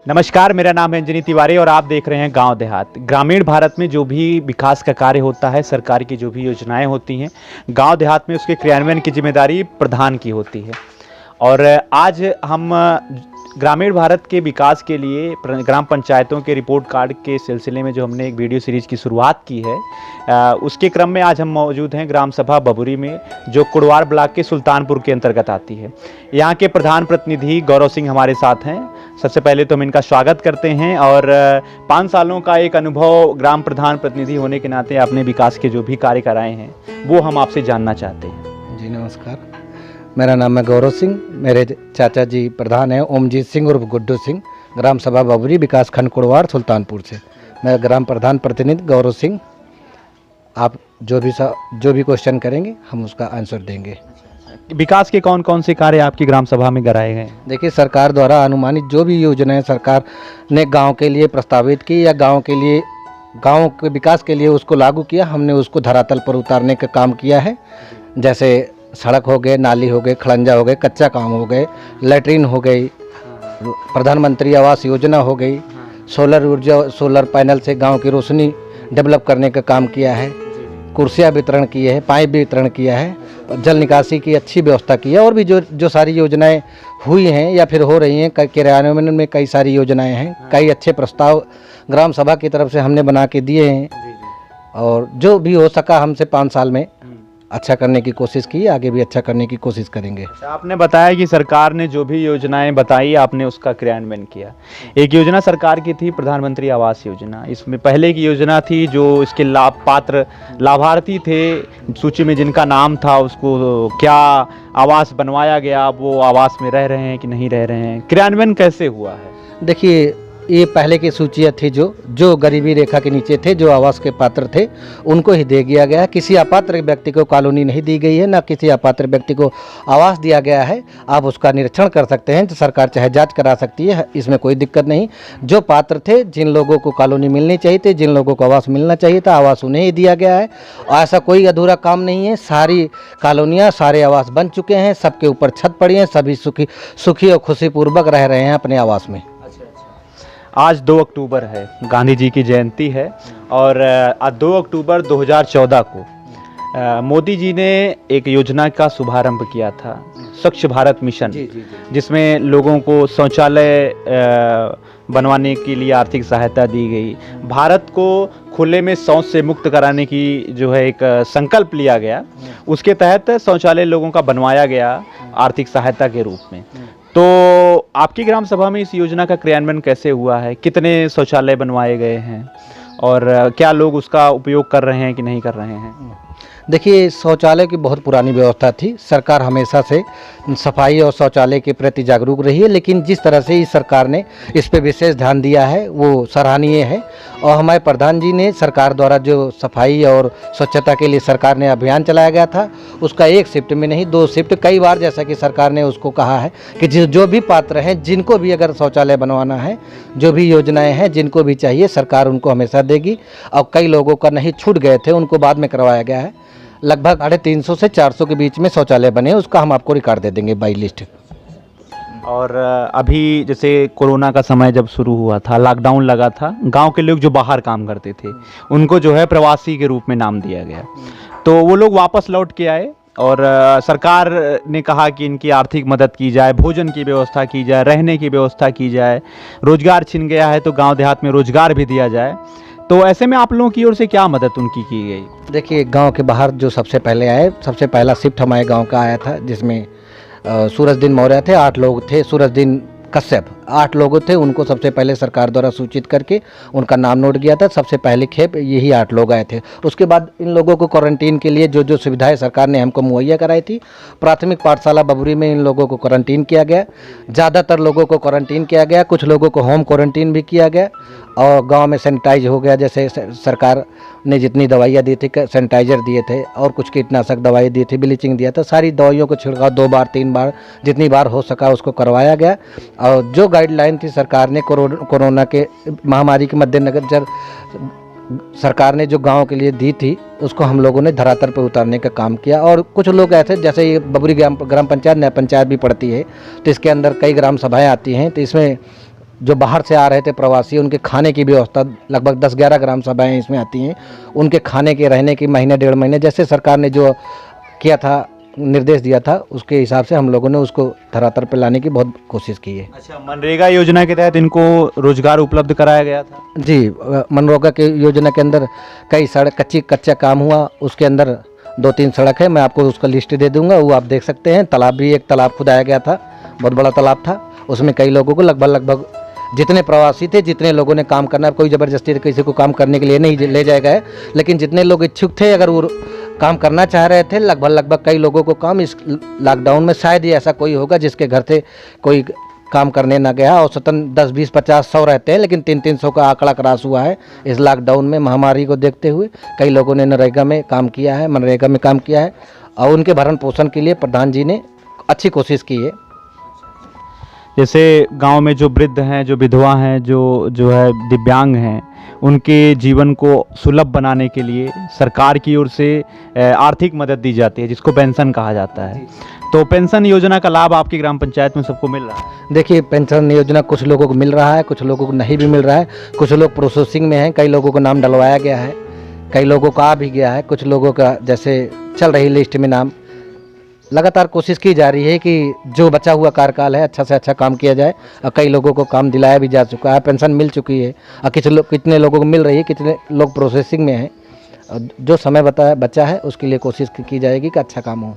नमस्कार, मेरा नाम है अंजनी तिवारी और आप देख रहे हैं गांव देहात। ग्रामीण भारत में जो भी विकास का कार्य होता है, सरकार की जो भी योजनाएं होती हैं, गांव देहात में उसके क्रियान्वयन की जिम्मेदारी प्रधान की होती है। और आज हम ग्रामीण भारत के विकास के लिए ग्राम पंचायतों के रिपोर्ट कार्ड के सिलसिले में जो हमने एक वीडियो सीरीज़ की शुरुआत की है, उसके क्रम में आज हम मौजूद हैं ग्राम सभा बबुरी में, जो कुड़वार ब्लॉक के सुल्तानपुर के अंतर्गत आती है। यहाँ के प्रधान प्रतिनिधि गौरव सिंह हमारे साथ हैं। सबसे पहले तो हम इनका स्वागत करते हैं और 5 सालों का एक अनुभव ग्राम प्रधान प्रतिनिधि होने के नाते आपने विकास के जो भी कार्य कराए हैं वो हम आपसे जानना चाहते हैं। जी नमस्कार, मेरा नाम है गौरव सिंह। मेरे चाचा जी प्रधान हैं ओमजीत सिंह उर्फ गुड्डू सिंह, ग्राम सभा बबुरी, विकास खंड कुड़वार, सुल्तानपुर से। मैं ग्राम प्रधान प्रतिनिधि गौरव सिंह। आप जो भी क्वेश्चन करेंगे हम उसका आंसर देंगे। विकास के कौन कौन से कार्य आपकी ग्राम सभा में कराए गए? देखिए, सरकार द्वारा अनुमानित जो भी योजनाएं सरकार ने गांव के लिए प्रस्तावित की या गांव के विकास के लिए उसको लागू किया, हमने उसको धरातल पर उतारने का काम किया है। जैसे सड़क हो गए, नाली हो गए, खड़ंजा हो गए, कच्चा काम हो गए, लैट्रिन हो गई, प्रधानमंत्री आवास योजना हो गई, सोलर ऊर्जा, सोलर पैनल से गांव की रोशनी डेवलप करने का काम किया है, कुर्सियाँ वितरण किए हैं, पाइप भी वितरण किया है, जल निकासी की अच्छी व्यवस्था की है। और भी जो सारी योजनाएं हुई हैं या फिर हो रही हैं, क्रियान्वयन में कई सारी योजनाएं हैं, कई अच्छे प्रस्ताव ग्राम सभा की तरफ से हमने बना के दिए हैं। और जो भी हो सका हमसे 5 साल में अच्छा करने की कोशिश की, आगे भी अच्छा करने की कोशिश करेंगे। आपने बताया कि सरकार ने जो भी योजनाएं बताई आपने उसका क्रियान्वयन किया। एक योजना सरकार की थी प्रधानमंत्री आवास योजना। इसमें पहले की योजना थी जो इसके पात्र लाभार्थी थे, सूची में जिनका नाम था उसको क्या आवास बनवाया गया, वो आवास में रह रहे हैं कि नहीं रह रहे हैं, क्रियान्वयन कैसे हुआ है? देखिए, ये पहले की सूचियाँ थी जो गरीबी रेखा के नीचे थे, जो आवास के पात्र थे, उनको ही दे दिया गया है। किसी अपात्र व्यक्ति को कॉलोनी नहीं दी गई है, ना किसी अपात्र व्यक्ति को आवास दिया गया है। आप उसका निरीक्षण कर सकते हैं, तो सरकार चाहे जांच करा सकती है, इसमें कोई दिक्कत नहीं। जो पात्र थे, जिन लोगों को कॉलोनी मिलनी चाहिए थी, जिन लोगों को आवास मिलना चाहिए था, आवास उन्हें ही दिया गया है। ऐसा कोई अधूरा काम नहीं है। सारी कॉलोनियाँ, सारे आवास बन चुके हैं, सबके ऊपर छत पड़ी है, सभी सुखी और खुशीपूर्वक रह रहे हैं अपने आवास में। आज 2 अक्टूबर है, गांधी जी की जयंती है और आज 2 अक्टूबर 2014 को मोदी जी ने एक योजना का शुभारंभ किया था, स्वच्छ भारत मिशन, जिसमें लोगों को शौचालय बनवाने के लिए आर्थिक सहायता दी गई। भारत को खुले में शौच से मुक्त कराने की जो है एक संकल्प लिया गया, उसके तहत शौचालय लोगों का बनवाया गया आर्थिक सहायता के रूप में। तो आपकी ग्राम सभा में इस योजना का क्रियान्वयन कैसे हुआ है? कितने शौचालय बनवाए गए हैं और क्या लोग उसका उपयोग कर रहे हैं कि नहीं कर रहे हैं? देखिए, शौचालय की बहुत पुरानी व्यवस्था थी। सरकार हमेशा से सफाई और शौचालय के प्रति जागरूक रही है, लेकिन जिस तरह से इस सरकार ने इस पे विशेष ध्यान दिया है वो सराहनीय है। और हमारे प्रधान जी ने सरकार द्वारा जो सफाई और स्वच्छता के लिए सरकार ने अभियान चलाया गया था, उसका 1 शिफ्ट में नहीं 2 शिफ्ट, कई बार जैसा कि सरकार ने उसको कहा है कि जो भी पात्र हैं, जिनको भी अगर शौचालय बनवाना है, जो भी योजनाएँ हैं, जिनको भी चाहिए, सरकार उनको हमेशा देगी। और कई लोगों का नहीं छूट गए थे, उनको बाद में करवाया गया है। लगभग 350 से 400 के बीच में शौचालय बने, उसका हम आपको रिकॉर्ड दे देंगे बाई लिस्ट। और अभी जैसे कोरोना का समय जब शुरू हुआ था, लॉकडाउन लगा था, गांव के लोग जो बाहर काम करते थे उनको जो है प्रवासी के रूप में नाम दिया गया। तो वो लोग वापस लौट के आए और सरकार ने कहा कि इनकी आर्थिक मदद की जाए, भोजन की व्यवस्था की जाए, रहने की व्यवस्था की जाए। रोजगार छिन गया है तो गाँव देहात में रोजगार भी दिया जाए। तो ऐसे में आप लोगों की ओर से क्या मदद उनकी की गई? देखिए, गांव के बाहर जो सबसे पहले आए, सबसे पहला शिफ्ट हमारे गांव का आया था, जिसमें सूरजदीन मौर्य थे, 8 लोग थे, सूरजदीन कश्यप 8 लोग थे। उनको सबसे पहले सरकार द्वारा सूचित करके उनका नाम नोट किया था। सबसे पहले खेप यही 8 लोग आए थे। उसके बाद इन लोगों को क्वारंटीन के लिए जो सुविधाएं सरकार ने हमको मुहैया कराई थी, प्राथमिक पाठशाला बबुरी में इन लोगों को क्वारंटीन किया गया। ज़्यादातर लोगों को क्वारंटीन किया गया, कुछ लोगों को होम क्वारंटीन भी किया गया। और गांव में सैनिटाइज हो गया, जैसे सरकार ने जितनी दवाइयाँ दी थी, सैनिटाइजर दिए थे और कुछ कीटनाशक दवाई दी थी, ब्लीचिंग दिया था, सारी दवाइयों को छिड़काव 2 बार 3 बार जितनी बार हो सका उसको करवाया गया। और जो गाइडलाइन थी सरकार ने कोरोना के महामारी के मद्देनजर सरकार ने जो गांव के लिए दी थी, उसको हम लोगों ने धरातल पर उतारने का काम किया। और कुछ लोग ऐसे, जैसे ये बबुरी ग्राम पंचायत नया पंचायत भी पड़ती है, तो इसके अंदर कई ग्राम सभाएं आती हैं, तो इसमें जो बाहर से आ रहे थे प्रवासी, उनके खाने की व्यवस्था, लगभग 10-11 ग्राम सभाएँ इसमें आती हैं, उनके खाने के रहने की महीने 1.5 महीने जैसे सरकार ने जो किया था, निर्देश दिया था, उसके हिसाब से हम लोगों ने उसको धरातल पर लाने की बहुत कोशिश की है। अच्छा, मनरेगा योजना के तहत इनको रोजगार उपलब्ध कराया गया था? जी, मनरेगा के योजना के अंदर कई सड़क कच्चा काम हुआ, उसके अंदर 2-3 सड़क है, मैं आपको उसका लिस्ट दे दूंगा, वो आप देख सकते हैं। तालाब भी, एक तालाब खुदाया गया था, बहुत बड़ा तालाब था, उसमें कई लोगों को लगभग जितने प्रवासी थे, जितने लोगों ने काम करना, कोई ज़बरदस्ती किसी को काम करने के लिए नहीं ले जाएगा है, लेकिन जितने लोग इच्छुक थे, अगर वो काम करना चाह रहे थे, लगभग कई लोगों को काम इस लॉकडाउन में शायद ही ऐसा कोई होगा जिसके घर से कोई काम करने ना गया। औसतन 10, 20, 50, 100 रहते हैं, लेकिन 300 का आंकड़ा क्रॉस हुआ है इस लॉकडाउन में। महामारी को देखते हुए कई लोगों ने मनरेगा में काम किया है और उनके भरण पोषण के लिए प्रधान जी ने अच्छी कोशिश की है। जैसे गांव में जो वृद्ध हैं, जो विधवा हैं, जो है दिव्यांग हैं, उनके जीवन को सुलभ बनाने के लिए सरकार की ओर से आर्थिक मदद दी जाती है, जिसको पेंशन कहा जाता है। तो पेंशन योजना का लाभ आपकी ग्राम पंचायत में सबको मिल रहा है? देखिए, पेंशन योजना कुछ लोगों को मिल रहा है, कुछ लोगों को नहीं भी मिल रहा है, कुछ लोग प्रोसेसिंग में हैं, कई लोगों को नाम डलवाया गया है, कई लोगों का आ भी गया है, कुछ लोगों का जैसे चल रही लिस्ट में नाम। लगातार कोशिश की जा रही है कि जो बचा हुआ कार्यकाल है अच्छा से अच्छा काम किया जाए, और कई लोगों को काम दिलाया भी जा चुका है, पेंशन मिल चुकी है, और कितने लोगों को मिल रही है, कितने लोग प्रोसेसिंग में हैं। जो समय बचा है उसके लिए कोशिश की जाएगी कि अच्छा काम हो।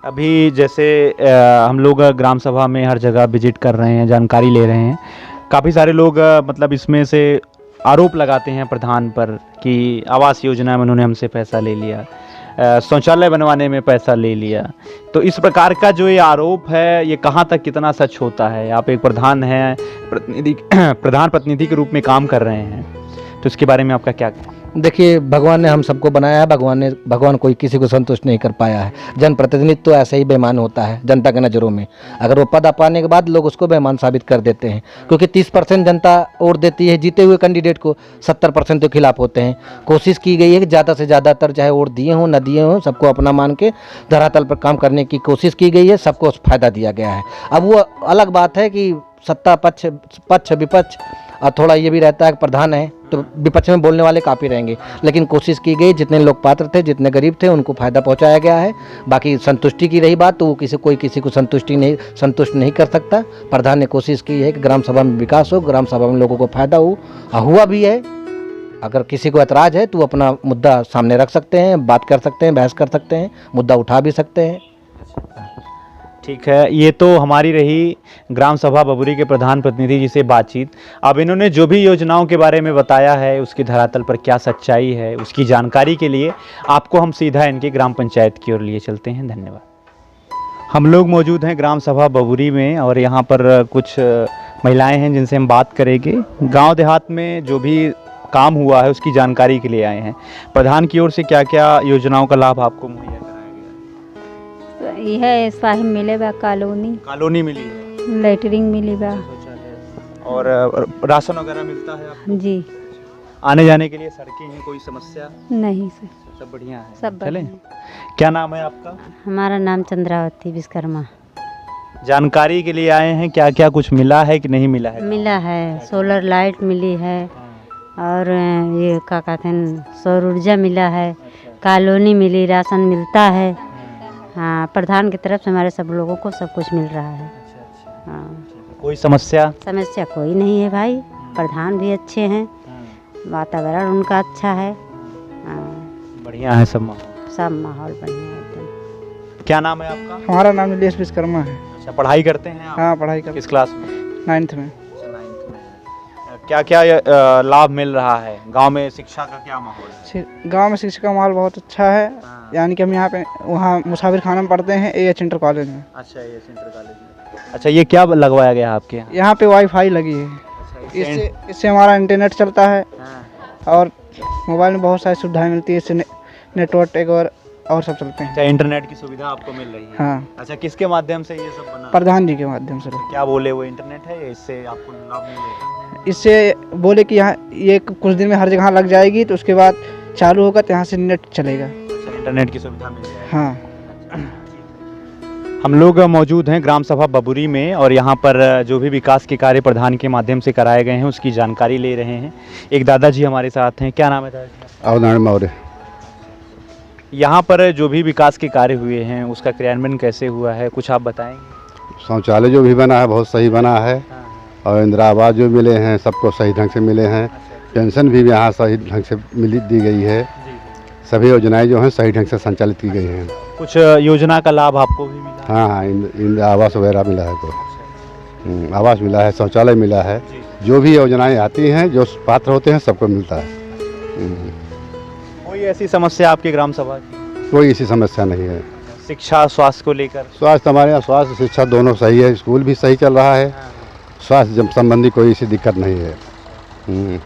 अभी जैसे हम लोग ग्राम सभा में हर जगह विजिट कर रहे हैं, जानकारी ले रहे हैं, काफ़ी सारे लोग मतलब इसमें से आरोप लगाते हैं प्रधान पर कि आवास योजना में उन्होंने हमसे पैसा ले लिया, शौचालय बनवाने में पैसा ले लिया। तो इस प्रकार का जो ये आरोप है, ये कहाँ तक कितना सच होता है? आप एक प्रधान हैं, प्रधान प्रतिनिधि के रूप में काम कर रहे हैं, तो इसके बारे में आपका क्या कहना है? देखिए, भगवान ने हम सबको बनाया है, भगवान कोई किसी को संतुष्ट नहीं कर पाया है। जनप्रतिनिधि तो ऐसे ही बेईमान होता है जनता के नज़रों में। अगर वो पद पाने के बाद लोग उसको बेईमान साबित कर देते हैं, क्योंकि 30% जनता वोट देती है जीते हुए कैंडिडेट को, 70% तो खिलाफ होते हैं। कोशिश की गई है कि ज़्यादा से ज़्यादातर, चाहे वोट दिए हों न दिए हों, सबको अपना मान के धरातल पर काम करने की कोशिश की गई है, सबको फ़ायदा दिया गया है। अब वो अलग बात है कि सत्ता पक्ष विपक्ष, और थोड़ा ये भी रहता है कि प्रधान है तो विपक्ष में बोलने वाले काफ़ी रहेंगे, लेकिन कोशिश की गई, जितने लोग पात्र थे, जितने गरीब थे, उनको फ़ायदा पहुंचाया गया है। बाकी संतुष्टि की रही बात, तो वो कोई किसी को संतुष्ट नहीं कर सकता। प्रधान ने कोशिश की है कि ग्राम सभा में विकास हो, ग्राम सभा में लोगों को फ़ायदा हो, हुआ भी है। अगर किसी को ऐतराज़ है तो वो अपना मुद्दा सामने रख सकते हैं, बात कर सकते हैं, बहस कर सकते हैं, मुद्दा उठा भी सकते हैं। ठीक है, ये तो हमारी रही ग्राम सभा बबुरी के प्रधान प्रतिनिधि जी से बातचीत। अब इन्होंने जो भी योजनाओं के बारे में बताया है, उसकी धरातल पर क्या सच्चाई है, उसकी जानकारी के लिए आपको हम सीधा इनके ग्राम पंचायत की ओर लिए चलते हैं। धन्यवाद। हम लोग मौजूद हैं ग्राम सभा बबुरी में, और यहाँ पर कुछ महिलाएं हैं जिनसे हम बात करेंगे। गाँव देहात में जो भी काम हुआ है उसकी जानकारी के लिए आए हैं। प्रधान की ओर से क्या क्या योजनाओं का लाभ आपको मुहैया कराया गया? यह साहिब मिले बा, कॉलोनी मिली है, लेटरिंग मिली बा, और राशन वगैरह मिलता है आपको? जी। आने जाने के लिए सड़कें हैं, कोई समस्या नहीं सर, सब बढ़िया है? सब चलें। बढ़िया। क्या नाम है आपका? हमारा नाम चंद्रावती विश्वकर्मा। जानकारी के लिए आए हैं, क्या क्या कुछ मिला है कि नहीं मिला है? मिला है, सोलर लाइट मिली है, और ये क्या कहते हैं, सौर ऊर्जा मिला है, कॉलोनी मिली, राशन मिलता है। हाँ, प्रधान की तरफ से हमारे सब लोगों को सब कुछ मिल रहा है। हाँ, कोई समस्या कोई नहीं है भाई, प्रधान भी अच्छे हैं, वातावरण उनका अच्छा है। हाँ, बढ़िया है सब माहौल बढ़िया है एकदम। क्या नाम है आपका? हमारा नाम नीलेश विश्वकर्मा है। अच्छा, पढ़ाई करते हैं आप? हाँ, पढ़ाई कर। किस क्लास में? 9th में। क्या क्या लाभ मिल रहा है? गांव में शिक्षा का क्या माहौल है? गांव में शिक्षा का माहौल बहुत अच्छा है। यानी कि हम यहाँ पे वहाँ मुसाफिर खाना में पढ़ते हैं, AH इंटर कॉलेज में। अच्छा, ये इंटर कॉलेज में। अच्छा, ये क्या लगवाया गया आपके यहाँ? यहाँ पे वाईफाई लगी है। इससे हमारा इंटरनेट चलता है, और मोबाइल में बहुत सारी सुविधाएं मिलती है। इससे नेटवर्क एक और सब चलते हैं। अच्छा, इंटरनेट की सुविधा आपको मिल रही है? हाँ। अच्छा, किसके माध्यम से ये सब बना? प्रधान जी के माध्यम से। क्या बोले वो इंटरनेट है, इससे आपको लाभ मिलेगा? इससे बोले कि यहाँ ये कुछ दिन में हर जगह लग जाएगी, तो उसके बाद चालू होगा तो यहाँ से नेट चलेगा। अच्छा, इंटरनेट की सुविधा मिल जाएगी। हाँ। हम लोग मौजूद हैं ग्राम सभा बबुरी में और यहाँ पर जो भी विकास के कार्य प्रधान के माध्यम से कराए गए हैं उसकी जानकारी ले रहे हैं। एक दादाजी हमारे साथ हैं। क्या नाम है दादाजी? अवनारायण मौर्य। यहाँ पर जो भी विकास के कार्य हुए हैं उसका क्रियान्वयन कैसे हुआ है, कुछ आप बताएंगे? शौचालय जो भी बना है बहुत सही बना है और इंदिरा आवास जो मिले हैं सबको सही ढंग से मिले हैं। पेंशन भी यहाँ सही ढंग से दी गई है। सभी योजनाएं जो हैं सही ढंग से संचालित की गई हैं। कुछ योजना का लाभ आपको भी मिला? हाँ हाँ, इंदिरा आवास वगैरह मिला है तो आवास मिला है, शौचालय मिला है। जो भी योजनाएं आती हैं जो पात्र होते हैं सबको मिलता है। कोई ऐसी समस्या आपके ग्राम सभा की? कोई ऐसी समस्या नहीं है। शिक्षा स्वास्थ्य को लेकर? स्वास्थ्य हमारे यहाँ स्वास्थ्य शिक्षा दोनों सही है। स्कूल भी सही चल रहा है। स्वास्थ्य संबंधी कोई ऐसी दिक्कत नहीं है।